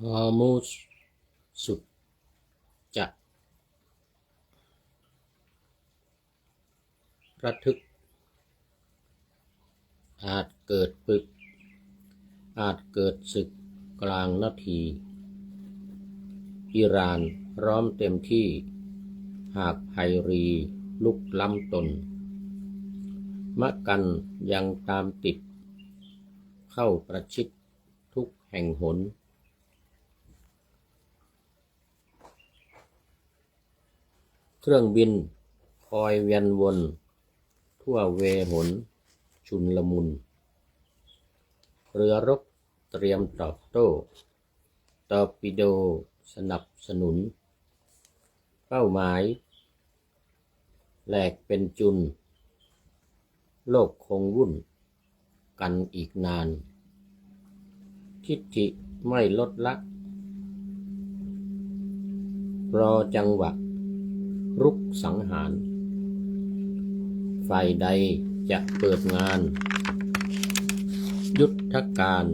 ฮอร์มูสสุดจะระทึกอาจเกิดศึกกลางนาทีอิหร่านพร้อมเต็มที่หากไพรีลุกล้ำตนมะกันยังตามติดเข้าประชิดทุกแห่งหนเครื่องบินคอยเวียนวนทั่วเวหนชุนลมุนเรือรบเตรียมตอบโต้ตอร์ปิโดสนับสนุนเป้าหมายแหลกเป็นจุนโลกคงวุ่นกันอีกนานทิฐิไม่ลดละรอจังหวะรุกสังหารฝ่ายใดจะเปิดงานยุทธการ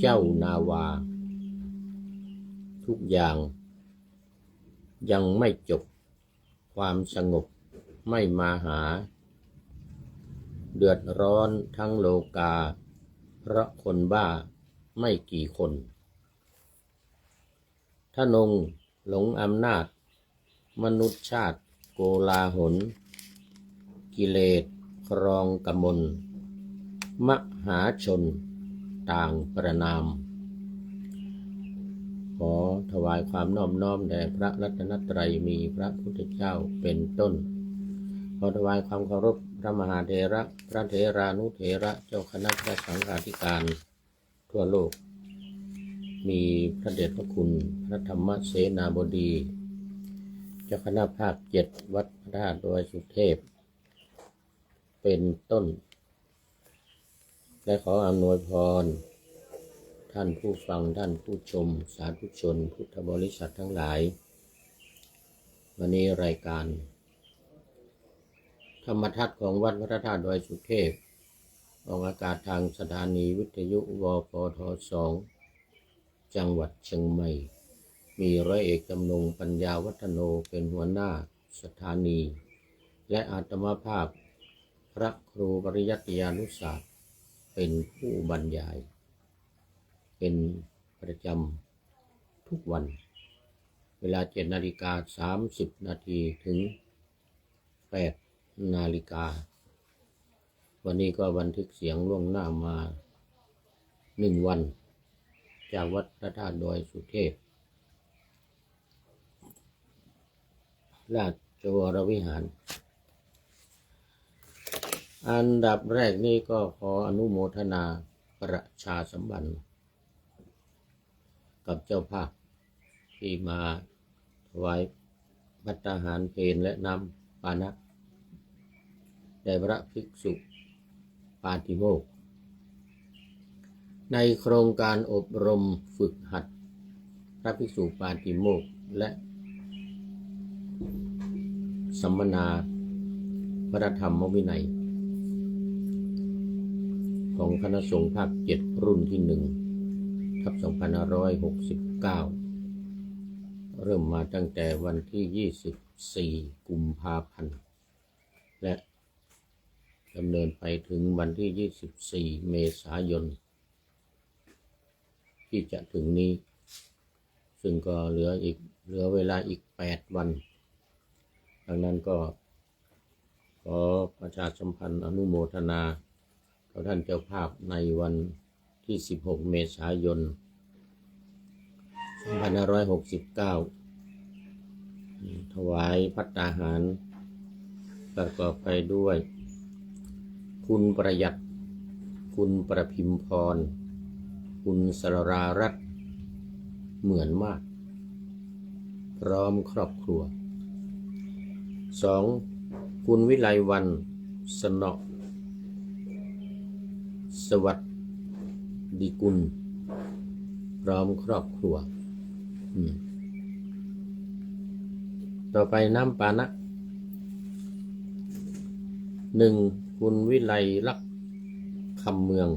เจ้านาวาทุกอย่างยังไม่จบความสงบไม่มาหาเดือดร้อนทั้งโลกาเพราะคนบ้าไม่กี่คนทนงหลงอำนาจมนุษยชาติโกลาหลกิเลสครองกมลมหาชนต่างประนามขอถวายความนอบน้อมแด่พระรัตนตรัยมีพระพุทธเจ้าเป็นต้นขอถวายความเคารพพระมหาเถระพระเถรานุเถระเจ้าคณะพระสังฆาธิการทั่วโลกมีพระเดชพระคุณพระธรรมเสนาบดีเจ้าคณะภาค7วัดพระธาตุดอยสุเทพเป็นต้นและขออำนวยพรท่านผู้ฟังท่านผู้ชมสาธุชนพุทธบริษัททั้งหลายวันนี้รายการธรรมทัศน์ของวัดพระธาตุดอยสุเทพออกอากาศทางสถานีวิทยุวปท2จังหวัดเชียงใหม่มีร้อยเอกจำนงปัญญาวัฒโนเป็นหัวหน้าสถานีและอาตมาภาพพระครูปริยัติยานุศาสตร์เป็นผู้บรรยายเป็นประจำทุกวันเวลา7:30 นาทีถึง8 นาฬิกาวันนี้ก็บันทึกเสียงล่วงหน้ามา1 วันจากวัดพระธาตุดอยสุเทพราชวรวิหารอันดับแรกนี้ก็ขออนุโมทนาประชาสัมพันธ์กับเจ้าภาพที่มาถวายภัตตาหารเพลและน้ำปานะแด่พระภิกษุปาติโมกข์ในโครงการอบรมฝึกหัดพระภิกษุปาติโมกข์และสัมมนาพระธรรมวินัยของคณะสงฆ์ภาค7รุ่นที่1/2569เริ่มมาตั้งแต่วันที่24 กุมภาพันธ์และดำเนินไปถึงวันที่24 เมษายนที่จะถึงนี้ซึ่งก็เหลือเวลาอีก8 วันดังนั้นก็ขอประชาสัมพันธ์อนุโมทนาต่อท่านเจ้าภาพในวันที่16 เมษายน 2569ถวายภัตตาหารประกอบไปด้วยคุณประหยัดคุณประพิมพรคุณสรารัตน์เหมือนมากพร้อมครอบครัว2คุณวิไลวรรณสนอสวัสดิกุลพร้อมครอบครัวต่อไปน้ำปานะ 1คุณวิไลลักษณ์คำเมือง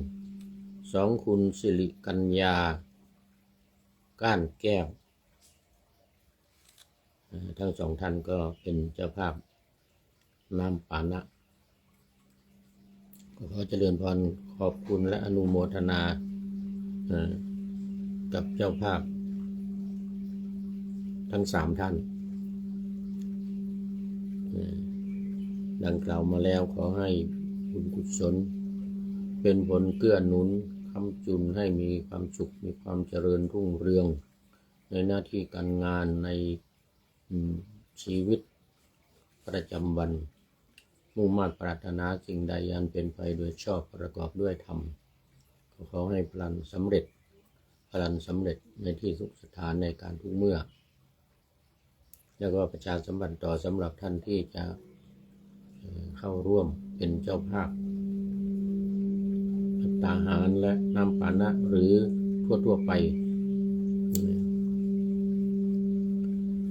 2คุณสิริกัญญา ก้านแก้วทั้งสองท่านก็เป็นเจ้าภาพน้ำปานะก็ขอเจริญพรขอบคุณและอนุโมทนากับเจ้าภาพทั้ง3 ท่านดังกล่าวมาแล้วขอให้บุญกุศลเป็นผลเกื้อหนุนค้ำจุนให้มีความสุขมีความเจริญรุ่งเรืองในหน้าที่การงานในชีวิตประจำวันมุ่งมั่นปรารถนาสิ่งใดอันเป็นไปโดยชอบประกอบด้วยธรรมขอให้พลันสำเร็จในที่ทุกสถานในการทุกเมื่อแล้วก็ประชาสัมพันธ์ต่อสำหรับท่านที่จะเข้าร่วมเป็นเจ้าภาพภัตตาหารและน้ำปานะหรือทั่วไป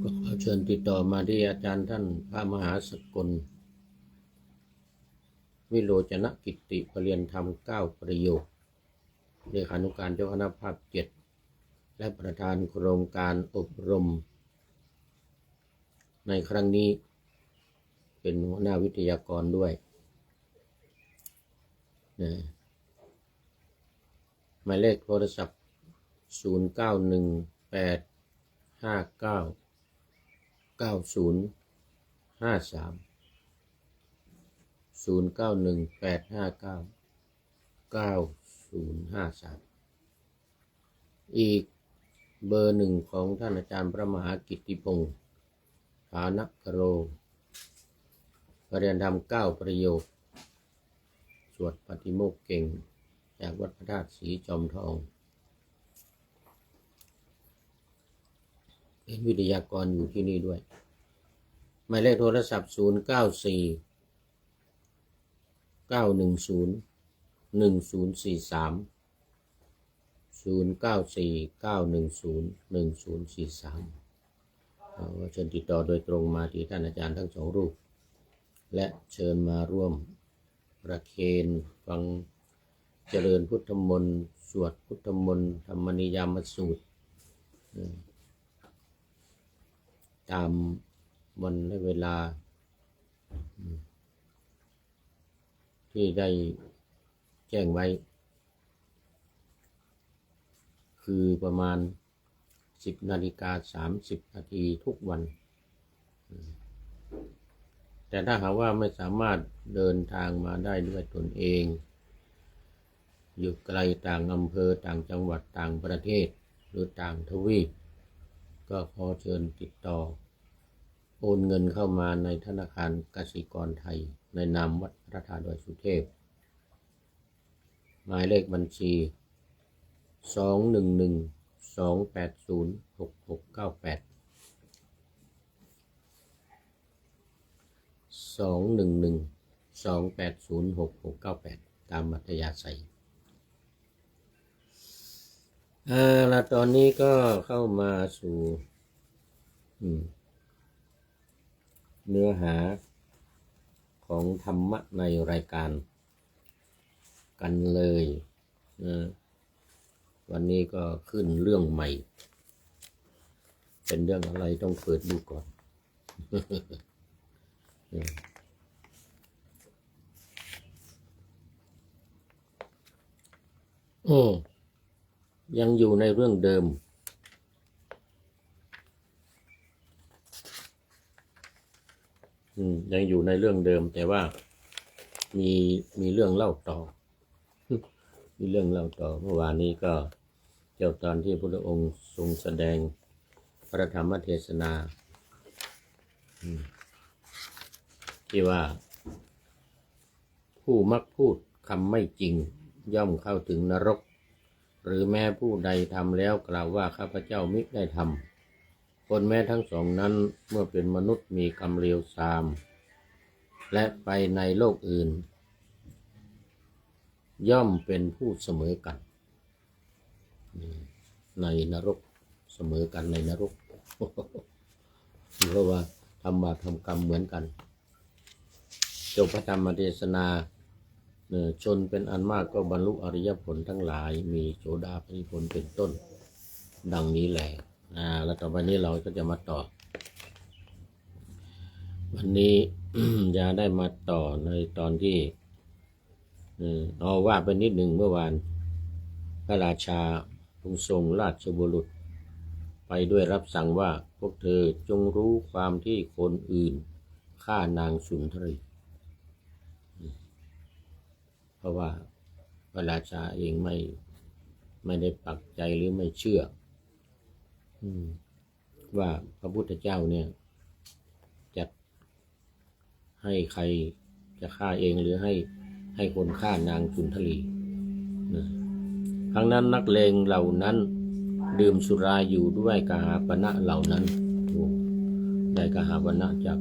ก็ขอเชิญติดต่อมาที่อาจารย์ท่านพระมหาสกลวิโรจนกิตติปริยนธรรม9 ประโยคเลขานุการเจ้าคณะภาค 7และประธานโครงการอบรมในครั้งนี้เป็นหัวหน้าวิทยากรด้วยหมายเลขโทรศัพท์0918599053 0918599053อีกเบอร์1ของท่านอาจารย์พระมหากิตติพงศ์ฐานกโรปริยนธรรม9 ประโยคสวดปฏิโมกข์เก่งจากวัดพระธาตุศรีจอมทองเป็นวิทยากรอยู่ที่นี่ด้วยหมายเลขโทรศัพท์0949101043 0949101043เชิญติดต่อโดยตรงมาที่ท่านอาจารย์ทั้ง2 รูปและเชิญมาร่วมประเคนฟังเจริญพุทธมนต์สวดพุทธมนต์ธรรมนิยามสูตรตามวันและเวลาที่ได้แจ้งไว้คือประมาณ10:30 น.ทุกวันแต่ถ้าหากว่าไม่สามารถเดินทางมาได้ด้วยตนเองอยู่ไกลต่างอำเภอต่างจังหวัดต่างประเทศหรือต่างทวีปก็ขอเชิญติดต่อโอนเงินเข้ามาในธนาคารกสิกรไทยในนามวัดพระธาตุดอยสุเทพหมายเลขบัญชี211280668 211280668ตามอัธยาศัยแล้วตอนนี้ก็เข้ามาสู่เนื้อหาของธรรมะในรายการกันเลยวันนี้ก็ขึ้นเรื่องใหม่เป็นเรื่องอะไรต้องเปิดดูก่อน ยังอยู่ในเรื่องเดิมยังอยู่ในเรื่องเดิมแต่ว่ามีเรื่องเล่าต่อ มีเรื่องเล่าต่อเมื่อวานนี้ก็เจ้าตอนที่พระองค์ทรงแสดงพระธรรมเทศนาที่ว่าผู้มักพูดคำไม่จริงย่อมเข้าถึงนรกหรือแม้ผู้ใดทำแล้วกล่าวว่าข้าพเจ้ามิได้ทำคนแม้ทั้งสองนั้นเมื่อเป็นมนุษย์มีกรรมเลวทรามและไปในโลกอื่นย่อมเป็นผู้เสมอกันในนรกเสมอกันในนรก เพราะว่าทำบาปทำกรรมเหมือนกันจบพระธรรมเทศนาชนเป็นอันมากก็บรรลุอริยผลทั้งหลายมีโสดาปัตติผลเป็นต้น ดังนี้แหละแล้วต่อไปนี้เราก็จะมาต่อวันนี้ จะได้มาต่อในตอนที่เอาว่าไปนิดหนึ่งเมื่อวานพระราชาทรงราชบุรุษไปด้วยรับสั่งว่าพวกเธอจงรู้ความที่คนอื่นฆ่านางสุนทรีเพราะว่าพระราชาเองไม่ได้ปักใจหรือไม่เชื่อว่าพระพุทธเจ้าเนี่ยจะให้ใครจะฆ่าเองหรือให้คนฆ่านางสุนทรีครั้งนั้นนักเลงเหล่านั้นดื่มสุราอยู่ด้วยกหาปณะเหล่านั้นได้กหาปณะจาก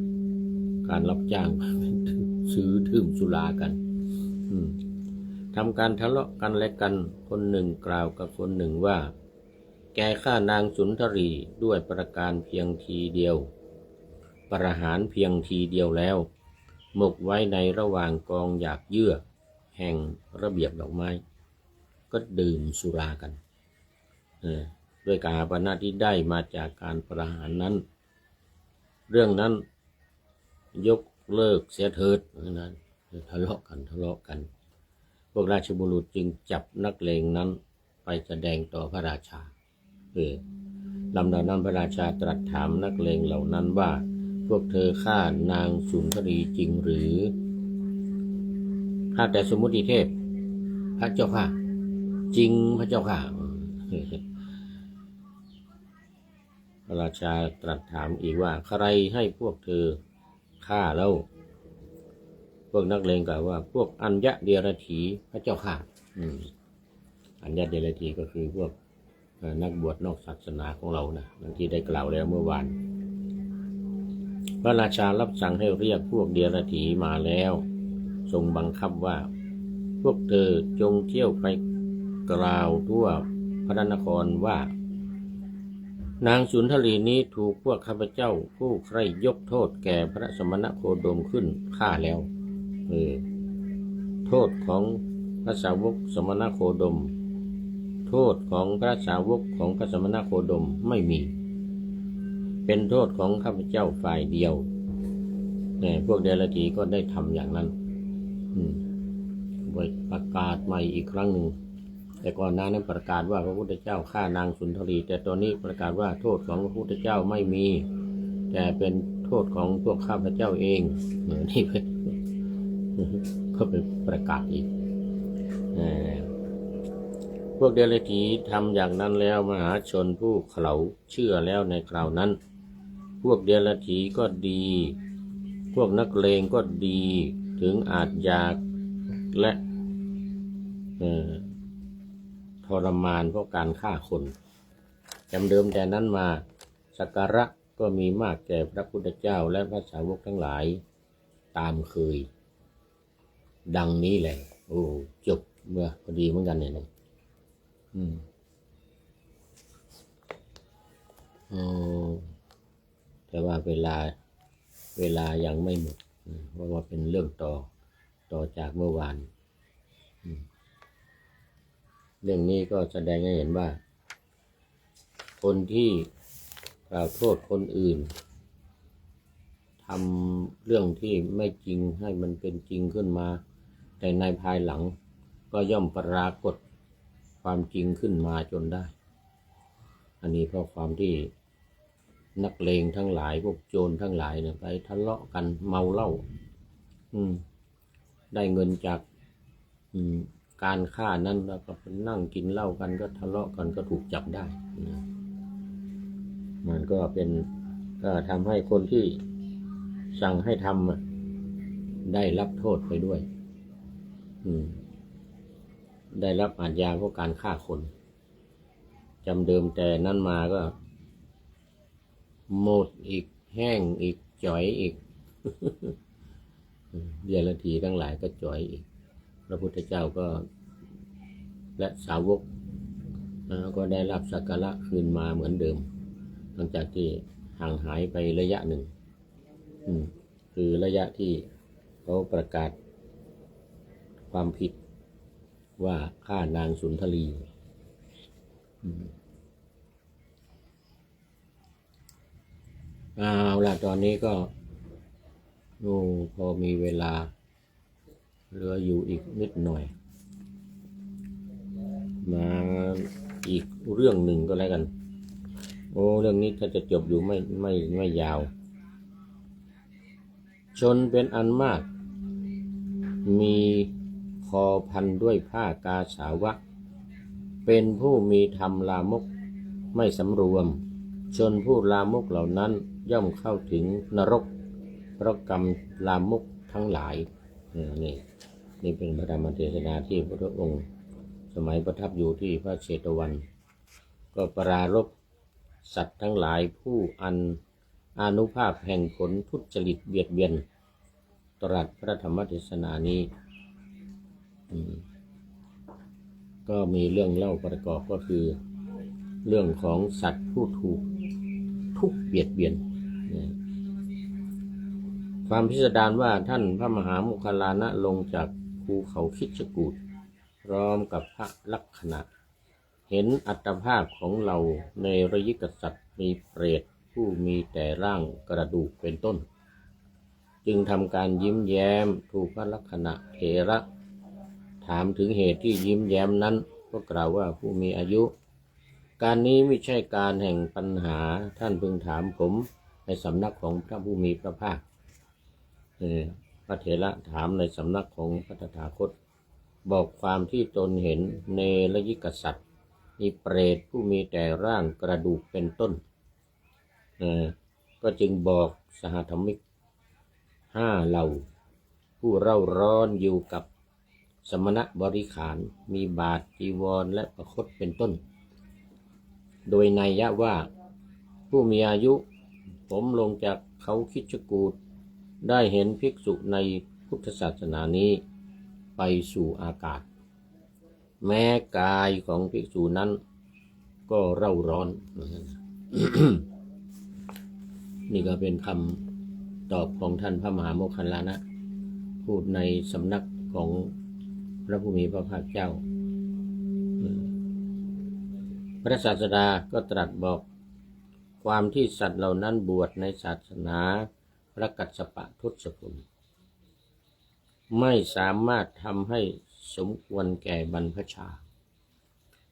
การรับจ้างซื้อดื่มสุรากันทำการทะเลาะกันและกันคนหนึ่งกล่าวกับคนหนึ่งว่าแกฆ่านางสุนทรีด้วยประการเพียงทีเดียวประหารเพียงทีเดียวแล้วหมกไว้ในระหว่างกองหยากเยื่อแห่งระเบียบดอกไม้ก็ดื่มสุรากันด้วยกหาปณะที่ได้มาจากการประหารนั้นเรื่องนั้นยกเลิกเสียเถิดนั้นทะเลาะกันพวกราชบุรุษจึงจับนักเลงนั้นไปแสดงต่อพระราชาลำดับนั้นพระราชาตรัสถามนักเลงเหล่านั้นว่าพวกเธอฆ่านางสุนทรีจริงหรือข้าแต่สมุติเทพพระเจ้าค่ะจริงพระเจ้าค่ะพระราชาตรัสถามอีกว่าใครให้พวกเธอฆ่าแล้วพวกนักเลงกล่าวว่าพวกอัญญะเดรถีพระเจ้าค่ะอัญญะเดรถีก็คือพวกนักบวชนอกศาสนาของเรานะดังที่ได้กล่าวแล้วเมื่อวานพระราชารับสั่งให้เรียกพวกเดรถีมาแล้วทรงบังคับว่าพวกเธอจงเที่ยวไปกล่าวทั่วพระนครว่านางสุนทรีนี้ถูกพวกข้าพเจ้าผู้ใคร่ยกโทษแก่พระสมณโคดมขึ้นฆ่าแล้วโทษของพระสาวกสมณโคดมโทษของพระสาวกของพระสมณโคดมไม่มีเป็นโทษของข้าพเจ้าฝ่ายเดียวพวกเดรัจฉีก็ได้ทำอย่างนั้นประกาศใหม่อีกครั้งหนึ่งแต่ก่อนหน้านั้นประกาศว่าพระพุทธเจ้าฆ่านางสุนทรีแต่ตอนนี้ประกาศว่าโทษของพระพุทธเจ้าไม่มีแต่เป็นโทษของพวกข้าพเจ้าเองนี่ก็เป็นประกาศอีกพวกเดรัจฉีทำอย่างนั้นแล้วมหาชนผู้เขาเชื่อแล้วในคราวนั้นพวกเดรัจฉีก็ดีพวกนักเลงก็ดีถึงอาจยากและทรมานเพราะการฆ่าคนจำเดิมแต่นั้นมาสักการะก็มีมากแก่พระพุทธเจ้าและพระสาวกทั้งหลายตามเคยดังนี้แหละจบเมื่อพอดีเหมือนกันเนี่ยแต่ว่าเวลายังไม่หมดเพราะว่าเป็นเรื่องต่อจากเมื่อวานเรื่องนี้ก็แสดงให้เห็นว่าคนที่กล่าวโทษคนอื่นทำเรื่องที่ไม่จริงให้มันเป็นจริงขึ้นมาแต่ในภายหลังก็ย่อมปรากฏความจริงขึ้นมาจนได้อันนี้เพราะความที่นักเลงทั้งหลายพวกโจรทั้งหลายเนี่ยไปทะเลาะกันเมาเหล้าได้เงินจากการฆ่านั้นแล้วก็ไปนั่งกินเหล้ากันก็ทะเลาะกันก็ถูกจับได้มันก็ทำให้คนที่สั่งให้ทำได้รับโทษไปด้วยได้รับอาญาเพราะการฆ่าคนจำเดิมแต่นั้นมาก็หมดอีกแห้งอีกจ่อยอีกเดรัจฉีทั้งหลายก็จ่อยอีกพระพุทธเจ้าก็และสาวกก็ได้รับสักการะคืนมาเหมือนเดิมหลังจากที่ห่างหายไประยะหนึ่งคือระยะที่เขาประกาศความผิดว่าฆ่านางสุนทรี เอาล่ะตอนนี้ก็พอมีเวลาเหลืออยู่อีกนิดหน่อยมาอีกเรื่องหนึ่งก็แล้วกันเรื่องนี้ถ้าจะจบอยู่ไม่ยาวชนเป็นอันมากมีคอพันด้วยผ้ากาสาวะเป็นผู้มีธรรมลามกไม่สำรวมชนผู้ลามกเหล่านั้นย่อมเข้าถึงนรกเพราะกรรมลามกทั้งหลายนี่เป็นพระธรรมเทศนาที่พระองค์สมัยประทับอยู่ที่พระเชตวันก็ปรารภสัตว์ทั้งหลายผู้อานุภาพแห่งผลทุจริตเบียดเบียนตรัสพระธรรมเทศนานี้ก็มีเรื่องเล่าประกอบก็คือเรื่องของสัตว์ผู้ถูกทุกข์เบียดเบียนความพิสดารว่าท่านพระมหาโมคคัลลานะลงจากภูเขาคิชกูฏพร้อมกับพระลักขณะเห็นอัตภาพของเราในระยิกษัตริย์มีเปรตผู้มีแต่ร่างกระดูกเป็นต้นจึงทำการยิ้มแย้มถูกพระลักขณะเถระถามถึงเหตุที่ยิ้มแย้มนั้นก็กล่าวว่าผู้มีอายุการนี้ไม่ใช่การแห่งปัญหาท่านพึงถามผมในสำนักของพระผู้มีพระภาคพระเถระถามในสำนักของพระตถาคตบอกความที่ตนเห็นเนรยิกษัตริย์มีเปรตผู้มีแต่ร่างกระดูกเป็นต้นก็จึงบอกสหธรรมิก5เหล่าผู้เร่าร้อนอยู่กับสมณบริขารมีบาทจีวรและประคตเป็นต้นโดยนัยยะว่าผู้มีอายุผมลงจากเขาคิชกูฏได้เห็นภิกษุในพุทธศาสนานี้ไปสู่อากาศแม้กายของภิกษุนั้นก็เร่าร้อน นี่ก็เป็นคำตอบของท่านพระมหาโมคคัลลานะพูดในสำนักของพระผู้มีพระภาคเจ้าพระศาสดาก็ตรัสบอกความที่สัตว์เหล่านั้นบวชในศาสนาพระกัสสปะทศพลไม่สามารถทำให้สมควรแก่บรรพชา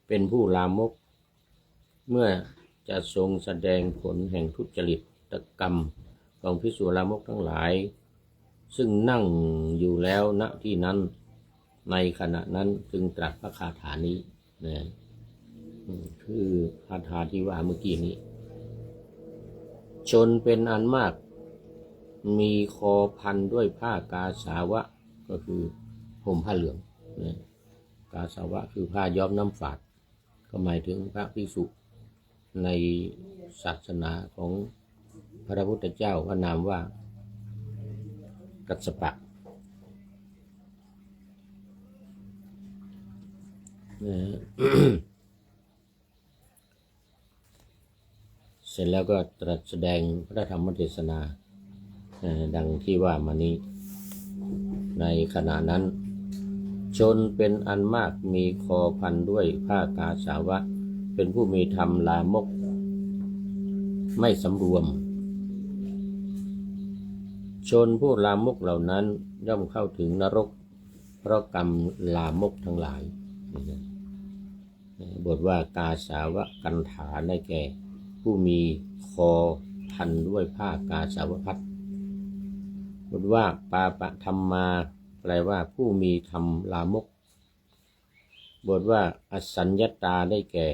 เป็นผู้ลามกเมื่อจะทรงแสดงผลแห่งทุจริตกรรมของภิกษุลามกทั้งหลายซึ่งนั่งอยู่แล้วณที่นั้นในขณะนั้นจึงตรัสพระคาถานี้นะคือคาถาที่ว่าเมื่อกี้นี้ชนเป็นอันมากมีคอพันด้วยผ้ากาสาวะก็คือห่มผ้าเหลืองนะกาสาวะคือผ้าย้อมน้ำฝาดก็หมายถึงพระภิกษุในศาสนาของพระพุทธเจ้าพระนามว่ากัสสปะเสร็จแล้วก็ตรัสแสดงพระธรรมเทศนาดังที่ว่ามานี้ในขณะนั้นชนเป็นอันมากมีคอพันด้วยผ้ากาสาวะเป็นผู้มีธรรมลามกไม่สำรวมชนผู้ลามกเหล่านั้นย่อมเข้าถึงนรกเพราะกรรมลามกทั้งหลายบทว่ากาสาวะกันถาได้แก่ผู้มีคอพันด้วยผ้ากาสาวพัดบทว่าปาปะธรรมาแปลว่าผู้มีธรรมลามกบทว่าอสัญญตาได้แก่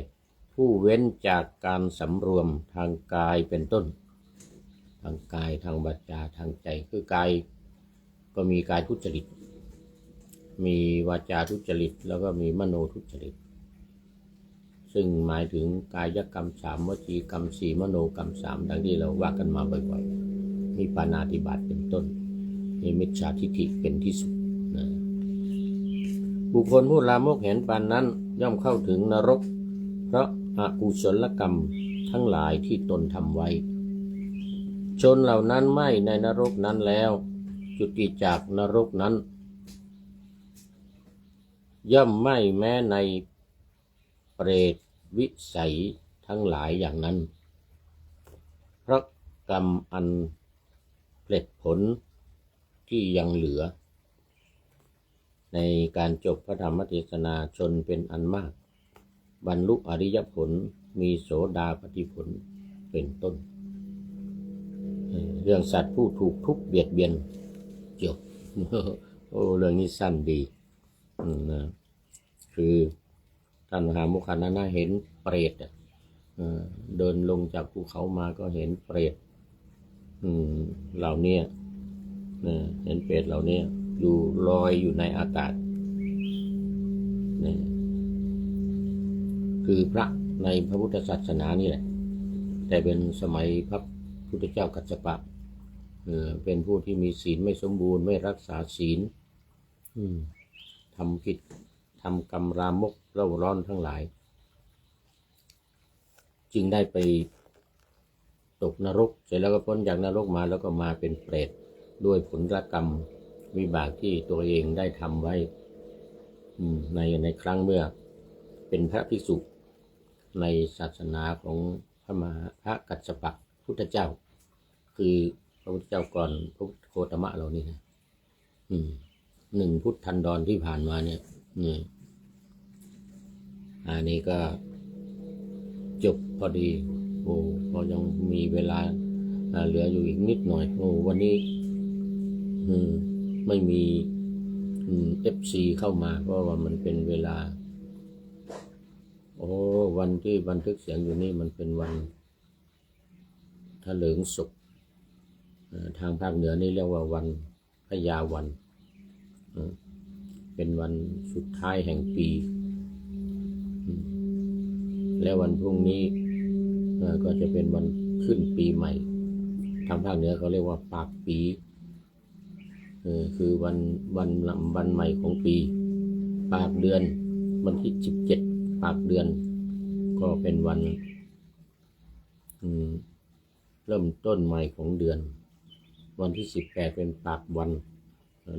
ผู้เว้นจากการสำรวมทางกายเป็นต้นทางกายทางวาจาทางใจคือกายก็มีกายทุจริตมีวาจาทุจริตแล้วก็มีมโนทุจริตซึ่งหมายถึงกายกรรม3วจีกรรม4มโนกรรม3ดังที่เราว่ากันมาบ่อยๆมีปาณาติบาตเป็นต้นมีมิจฉาทิฏฐิเป็นที่สุดนะบุคคลผู้ลามกเห็นปานนั้นย่อมเข้าถึงนรกเพราะอกุศลกรรมทั้งหลายที่ตนทำไว้ชนเหล่านั้นไม่ในนรกนั้นแล้วจุติจากนรกนั้นย่อมไม่แม้ในเปรตวิสัยทั้งหลายอย่างนั้นเพราะ กรรมอันเผลิดผลที่ยังเหลือในการจบพระธรรมเทศนาชนเป็นอันมากบรรลุอริยผลมีโสดาปัตติผลเป็นต้นเรื่องสัตว์ผู้ถูกทุบเบียดเบียนจบ โอ้เรื่องนี้สั้นดีนะคือท่านมหาโมคคัลลานะเห็นเปรตเดินลงจากภูเขามาก็เห็นเปรตเหล่านี้เห็นเปรตเหล่านี้อยู่ลอยอยู่ในอากาศนี่คือพระในพระพุทธศาสนานี่แหละแต่เป็นสมัยพระพุทธเจ้ากัสสปะเป็นผู้ที่มีศีลไม่สมบูรณ์ไม่รักษาศีลทำผิดทำกรรมรามกเร่าร้อนทั้งหลายจึงได้ไปตกนรกเสร็จแล้วก็พ้นจากนรกมาแล้วก็มาเป็นเปรตด้วยผลกรรมวิบากที่ตัวเองได้ทำไว้ในครั้งเมื่อเป็นพระภิกษุในศาสนาของพระกัสสปะพุทธเจ้าคือพระพุทธเจ้าก่อนพระโคตมะเรานี่นะ1 พุทธันดรที่ผ่านมาเนี่ยอันนี้ก็จบพอดีพอยังมีเวลาเหลืออยู่อีกนิดหน่อยวันนี้ไม่มีFC เข้ามาเพราะว่ามันเป็นเวลาวันที่บันทึกเสียงอยู่นี่มันเป็นวันถลิงศพทางภาคเหนือนี่เรียกว่าวันพญาวันเป็นวันสุดท้ายแห่งปีและวันพรุ่งนี้ก็จะเป็นวันขึ้นปีใหม่ทางภาคเหนือเขาเรียกว่าปากปีคือวันใหม่ของปีปากเดือนวันที่17ปากเดือนก็เป็นวันเริ่มต้นใหม่ของเดือนวันที่18เป็นปากวัน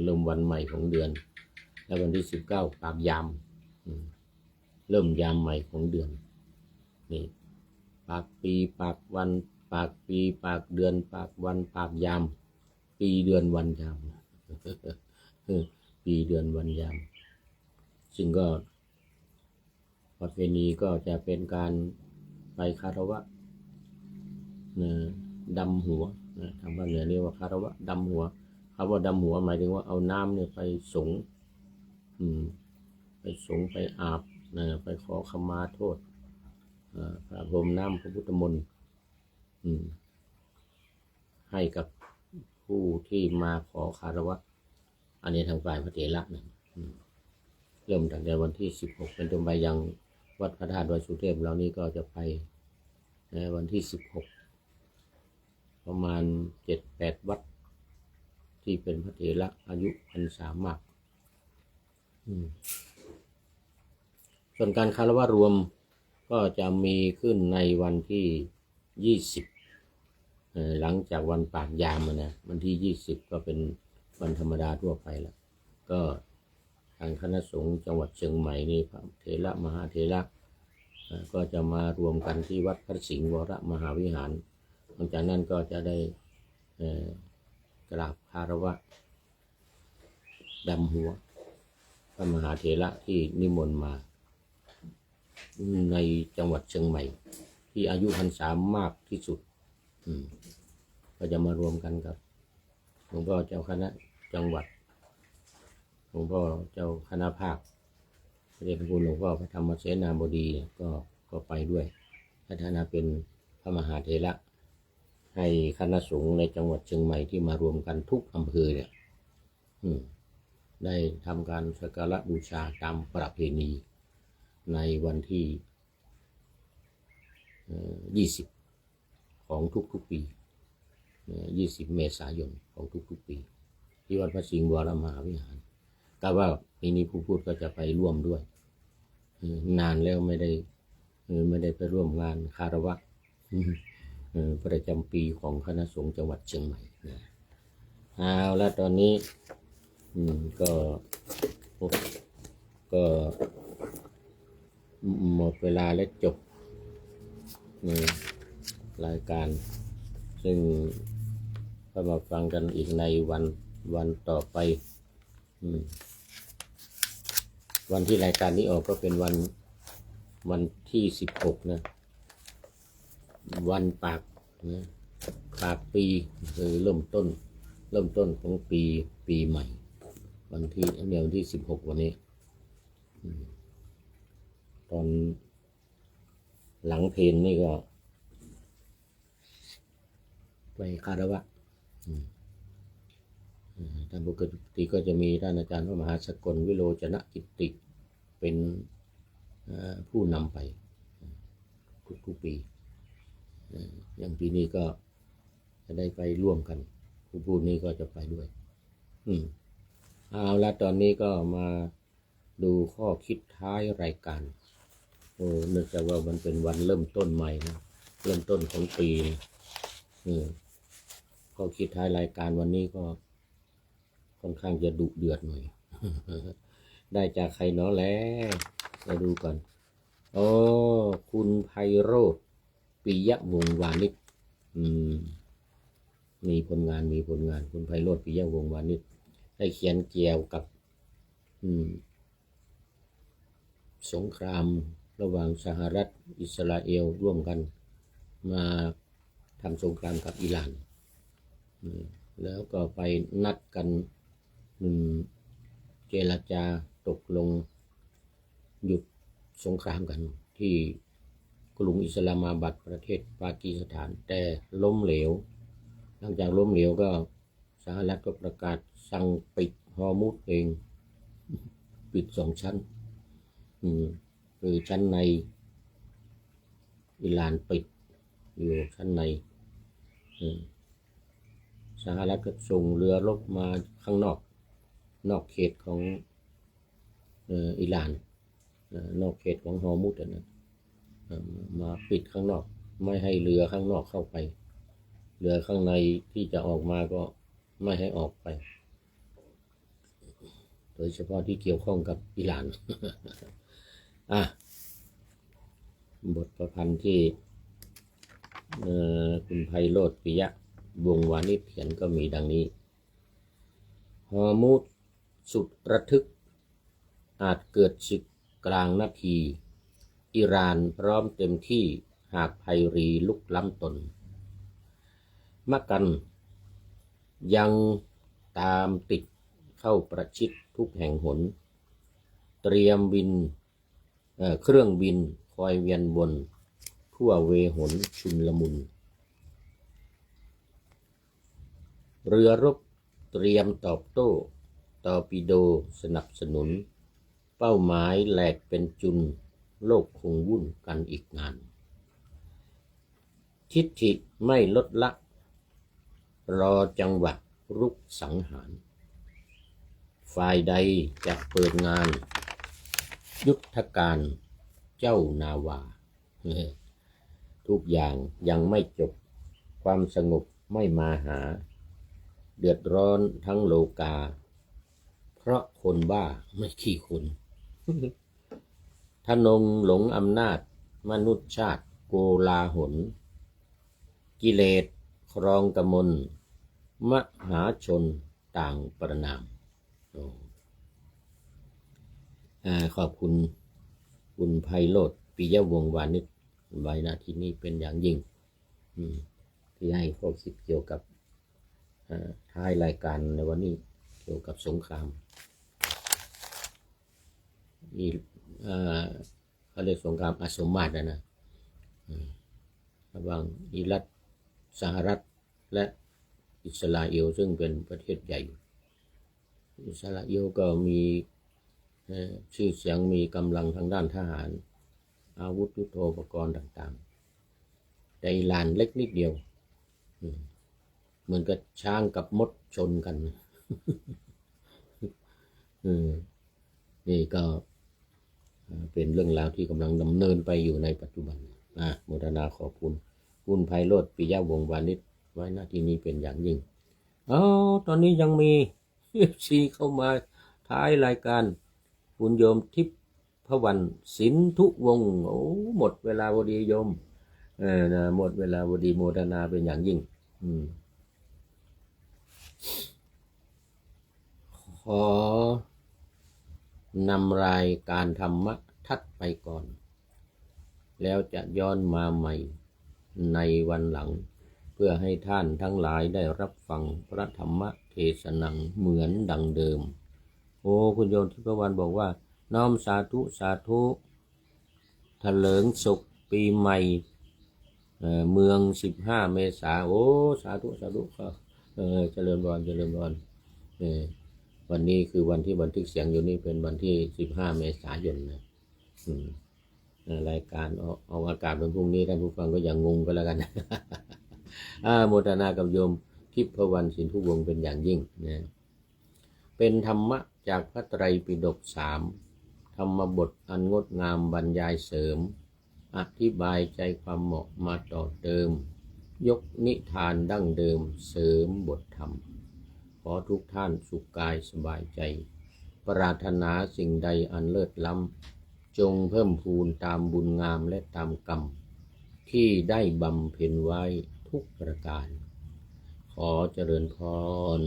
เริ่มวันใหม่ของเดือนและวันที่19ปากยามเริ่มยามใหม่ของเดือนนี่ปากปีปากวันปากปีปากเดือนปากวันปากยามปีเดือนวันยามปีเดือนวันยามซึ่งก็ประเพณีก็จะเป็นการไปคารวะดำหัวทางภาคเหนือเรียกว่าคารวะดำหัวคำว่าดำหัวหมายถึงว่าเอาน้ำเนี่ยไปสงไปอาบไปขอขมาโทษพระพรหมน้ำพระพุทธมนต์ให้กับผู้ที่มาขอคารวะอันนี้ทางฝ่ายพระเถระนะเริ่มตั้งแต่วันที่16เป็นต้นไปยังวัดพระธาตุดอยสุเทพเรานี่ก็จะไปวันที่16ประมาณ 7-8 วัดที่เป็นพระเถระอายุพรรษามากส่วนการคารวะรวมก็จะมีขึ้นในวันที่20หลังจากวันปากยามนะวันที่20ก็เป็นวันธรรมดาทั่วไปแล้วก็ทางคณะสงฆ์จังหวัดเชียงใหม่นี่พระเถระมหาเถระก็จะมารวมกันที่วัดพระสิงห์วรมหาวิหารหลังจากนั้นก็จะได้กราบคารวะดำหัวพระมหาเถระที่นิมนต์มาในจังหวัดเชียงใหม่ที่อายุพรรษามากที่สุดก็จะมารวมกันกับหลวงพ่อเจ้าคณะจังหวัดหลวงพ่อเจ้าคณะภาคพระเดชพระคุณหลวงพ่อพระธรรมเสนาบดีก็ไปด้วยพัฒนาเป็นพระมหาเถระให้คณะสงฆ์ในจังหวัดเชียงใหม่ที่มารวมกันทุกอำเภอเนี่ยได้ทำการสักการะบูชาตามประเพณีในวันที่20ของทุกๆปี20 เมษายนของทุกๆปีที่วัดพระสิงห์วรมหาวิหารก็ว่าปีนี้ผู้พูดก็จะไปร่วมด้วยนานแล้วไม่ได้ไปร่วมงานคารวะประจำปีของคณะสงฆ์จังหวัดเชียงใหม่เอาแล้วตอนนี้ก็หมดเวลาและจบรายการ ซึ่งก็มาฟังกันอีกในวันต่อไปวันที่รายการนี้ออกก็เป็นวันที่16นะวันปากปีคือเริ่มต้นของปีใหม่วันที่16วันนี้ตอนหลังเพลนี่ก็ไปคารวะท่านปกติก็จะมีท่านอาจารย์พระมหาสกลวิโรจนกิตติเป็นผู้นำไปทุกปีอย่างปีนี้ก็จะได้ไปร่วมกันผู้พูดนี้ก็จะไปด้วยเอาละตอนนี้ก็มาดูข้อคิดท้ายรายการเนื่องจากว่ามันเป็นวันเริ่มต้นใหม่นะเริ่มต้นของปีข้อคิดท้ายรายการวันนี้ก็ค่อนข้างจะดุเดือดหน่อย ได้จากใครเนาะแล้วมาดูก่อนคุณไพโรจน์ปิยวงศ์วานิชมีผลงานคุณไพโรจน์ปิยวงศ์วานิชได้เขียนเกี่ยวกับสงครามระหว่างสหรัฐอิสราเอลร่วมกันมาทำสงครามกับอิหร่านแล้วก็ไปนัดกันเจรจาตกลงหยุดสงครามกันที่กรุงอิสลามาบัดประเทศปากีสถานแต่ล้มเหลวหลังจากล้มเหลวก็สหรัฐก็ประกาศสั่งปิดฮอร์มุซเองปิด2 ชั้นคือชั้นในอิหร่านปิดอยู่ชั้นในสหรัฐก็ส่งเรือรบมาข้างนอกเขตของอิหร่านนอกเขตของฮอร์มุซนะมาปิดข้างนอกไม่ให้เรือข้างนอกเข้าไปเรือข้างในที่จะออกมาก็ไม่ให้ออกไปโดยเฉพาะที่เกี่ยวข้องกับอิหร่าน บทประพันธ์ที่คุณไพโรจน์ปิยวงศ์วานิชเขียนก็มีดังนี้ฮอร์มุซสุดระทึกอาจเกิดศึกกลางนาทีอิหร่านพร้อมเต็มที่หากไพรีลุกล้ำตนมะกันยังตามติดเข้าประชิดทุกแห่งหนเตรียมเครื่องบินคอยเวียนวนทั่วเวหนชุนลมุนเรือรบเตรียมตอบโต้ตอร์ปิโดสนับสนุนเป้าหมายแหลกเป็นจุนโลกคงวุ่นกันอีกนานทิฐิไม่ลดละรอจังหวะรุกสังหารฝ่ายใดจะเปิดงานยุทธการเจ้านาวาทุกอย่างยังไม่จบความสงบไม่มาหาเดือดร้อนทั้งโลกาเพราะคนบ้าไม่ขี้คนทนงหลงอำนาจมนุษยชาติโกลาหลกิเลสครองกมลมหาชนต่างประนามขอบคุณคุณไพโรจน์ปิยวงศ์วานิชไว้ณที่นี้เป็นอย่างยิ่งที่ให้ข้อคิดเกี่ยวกับท้ายรายการในวันนี้เกี่ยวกับสงครามเขาเรียกสงครามอสมมาตรนะระหว่างอิรักสหรัฐและอิสราเอลซึ่งเป็นประเทศใหญ่อิสราเอลก็มีชื่อเสียงมีกำลังทางด้านทหารอาวุธยุทโธปกรณ์ต่างๆแต่อิหร่านเล็กนิดเดียวเหมือนกับช้างกับมดชนกันนี่ก็เป็นเรื่องราวที่กำลังดำเนินไปอยู่ในปัจจุบันโมทนาขอบคุณคุณไพโรจน์ปิยวงศ์วานิชไว้หน้าที่นี้เป็นอย่างยิ่งตอนนี้ยังมีซีเข้ามาท้ายรายการคุณโยมทิพวรรณสินธุวงศ์หมดเวลาพอดีโยมหมดเวลาพอดีโมทนาเป็นอย่างยิ่ง ขอนำรายการธรรมะทัดไปก่อน แล้วจะย้อนมาใหม่ในวันหลัง เพื่อให้ท่านทั้งหลายได้รับฟังพระธรรมเทศนาเหมือนดังเดิมโอ้คุณโยมทิพวรรณบอกว่าน้อมสาธุสาธุเถลิงสุขปีใหม่เมือง15 เมษายนโอ้สาธุสาธุครับเจริญพรเจริญพรวันนี้คือวันที่บันทึกเสียงอยู่นี่เป็นวันที่15 เมษายนนะรายการออกอากาศวันพรุ่งนี้ท่านผู้ฟังก็อย่างงงก็แล้วกัน โมทนากับโยมทิพวรรณสินทุวงศ์เป็นอย่างยิ่งนะเป็นธรรมะจากพระไตรปิฎก3ธรรมบทอันงดงามบรรยายเสริมอธิบายใจความเหมาะมาต่อเติมยกนิทานดั้งเดิมเสริมบทธรรมขอทุกท่านสุขกายสบายใจปรารถนาสิ่งใดอันเลิศล้ำจงเพิ่มพูนตามบุญงามและตามกรรมที่ได้บำเพ็ญไว้ทุกประการขอเจริญพร